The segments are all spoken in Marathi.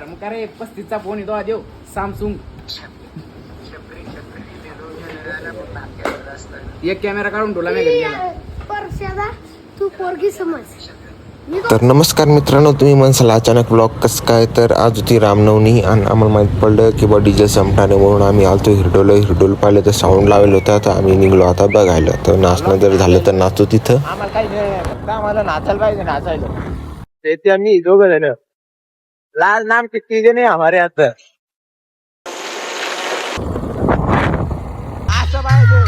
मग काय रे 35चा फोन येतो देव सॅमसंग. एक कॅमेरा काढून ठेवला मी घरी गेला. परश्यादा तू पोरगी समज. तर नमस्कार मित्रांनो, तुम्ही म्हणसाल अचानक ब्लॉग कसं काय. तर आज होती रामनवमी आणि आम्हाला माहीत पडलं की बा डिझेल संपणार आहे म्हणून आम्ही आलतो हिरडोल पाहिलं तर साऊंड लावलं होतं. तर आम्ही निघलो आता बघायला. तर नाचणं जर झालं तर नाचू तिथं. आम्हाला काही नाही फक्त आम्हाला नाचायला पाहिजे नाचायला. ते आम्ही दोघं जण लाल नाम किती जण आहे हमारे आता असं पाहिजे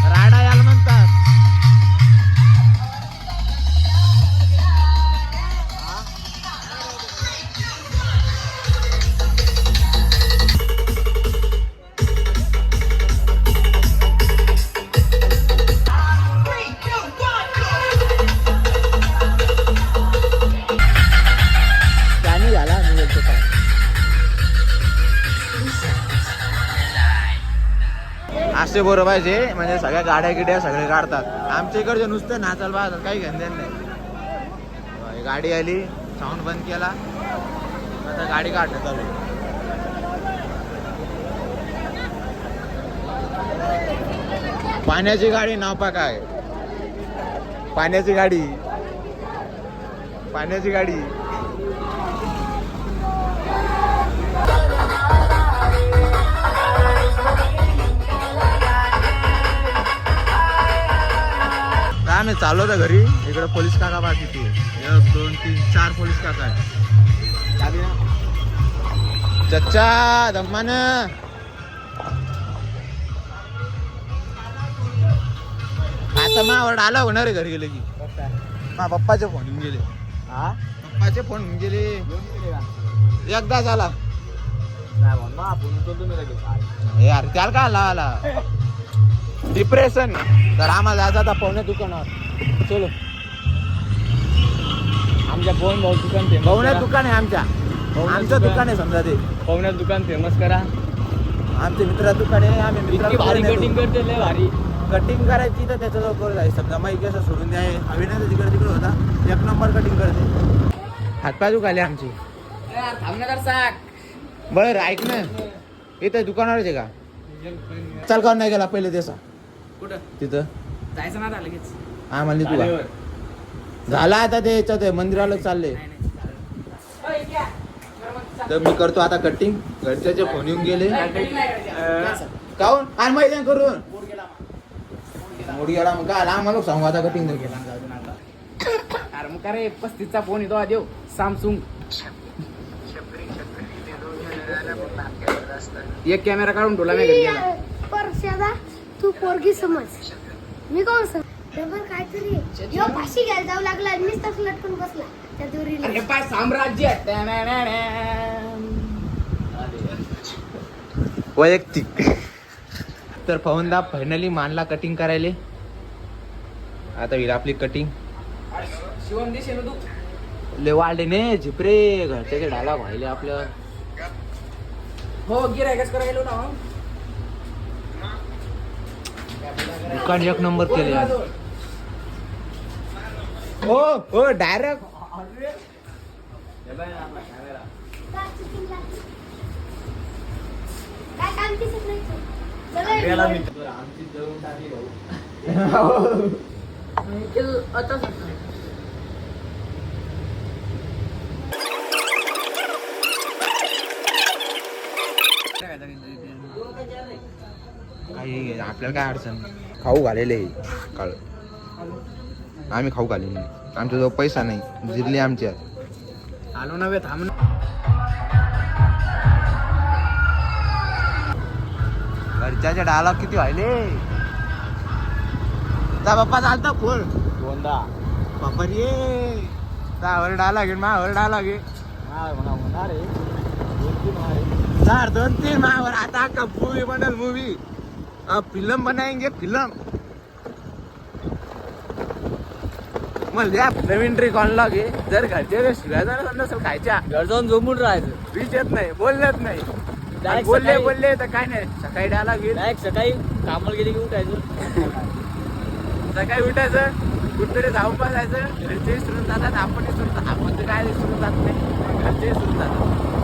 राडा याला म्हणतात. असे बरं पाहिजे म्हणजे सगळ्या गाड्या गिड्या सगळे काढतात. आमच्या इकडचे नुसतं नाचायला पाहतात, काही घेणं नाही. गाडी आली, साऊंड बंद केला, आता गाडी काढणं चालू. पाण्याची गाडी नाव पा काय पाण्याची गाडी आम्ही चाललो होतो घरी. इकडे पोलीस काका बा किती 1 2 3 4 पोलीस काका आहे. चच्चा दम्मान आता मावड आला होणार आहे घरी गेले की मा पप्पाचे फोन येऊन गेले. पप्पाचे फोन येऊन गेले एकदा झाला यार त्याला काय आला डिप्रेशन. तर आम्हाला जायचं आता पाहुण्या दुकानावर. चलो आमच्या पवन भाऊ दुकान फेमस. पाहुण्या दुकान आहे आमचं दुकान आहे समजा. ते पवण्यात दुकान फेमस करा. आमचे मित्र दुकान आहे. आम्ही इतकी भारी कटिंग करते, लय भारी कटिंग करायची तर त्याच्या जवळ जायचं. समजा माहिती असं सोडून द्याय अभिनय तिकडे होता 1 नंबर कटिंग करते. हातपाय दुखाले आमची. बरं ऐक ना, इथं दुकानावरच आहे का? चल का नाही गेला पहिले त्याचा कुठं तिथं जायचं ना लगेच. हा म्हणली तुला झाला आता ते याच्यात मंदिराला चालले. तर मी करतो आता कटिंग. घरच्याचे फोन येऊन गेले काऊन आणि मैदान करून मोडी गेला. मग काय आम्हाला सांगू आता कटिंग गेला. अरे मग काय 35चा फोन येतो देव सॅमसंग. एक कॅमेरा काढून ठेवला मी घरी गेला. परश्यादा तू पोरगी समज. मी कोण समज डबल काहीतरी यो फाशी घ्यायला जाऊ लागला. मीच तस लटकून बसला त्या दोरीला. अरे पाय साम्राज्य वैयक्तिक. तर पवनदा फायनली मानला कटिंग करायला. आता होईल आपली कटिंग. शिवम दिसेल तू ले वाढले ने झिपरे घरच्याचे डाला व्हायले आपलं. हो गिरायकच करायला गेलो ना. दुकान 1 नंबर केले. हो हो डायरेक्ट काय काम दिसत नाही तू. काही आपल्याला काय अडचण. खाऊ घालेले काळ आम्ही खाऊ घालेले. आमच्याजवळ पैसा नाही. जिरले आमच्यात. आलो नव्हे थांब. घरच्याचे डाला किती व्हायले. जा बाप्पा चालता फोन दोनदा बाप्पा रे. त्यावर डाला घे मावर डाला घे होणार आहे. 2-3 मावर. आता का मूवी बनल मूवी फिल्म बनाएंगे फिल्म. मग द्या नवीन ट्रिक ऑनला घे. जर घरचे शिवायचा नसेल खायच्या घर जाऊन झोपून राहायचं. विचारत नाही बोलत नाही. Direct बोलले सकाळी- बोलले तर काय नाही. सकाळी डायला घे. डायरेक्ट सकाळी कामाला गेले की उठायचं. सकाळी उठायचं कुठतरी जाऊन बसायचं, घरचे विसरून जातात, आपण विसरून जातात. आपण तर काय विसरून जात नाही, घरचे विसरून जातात.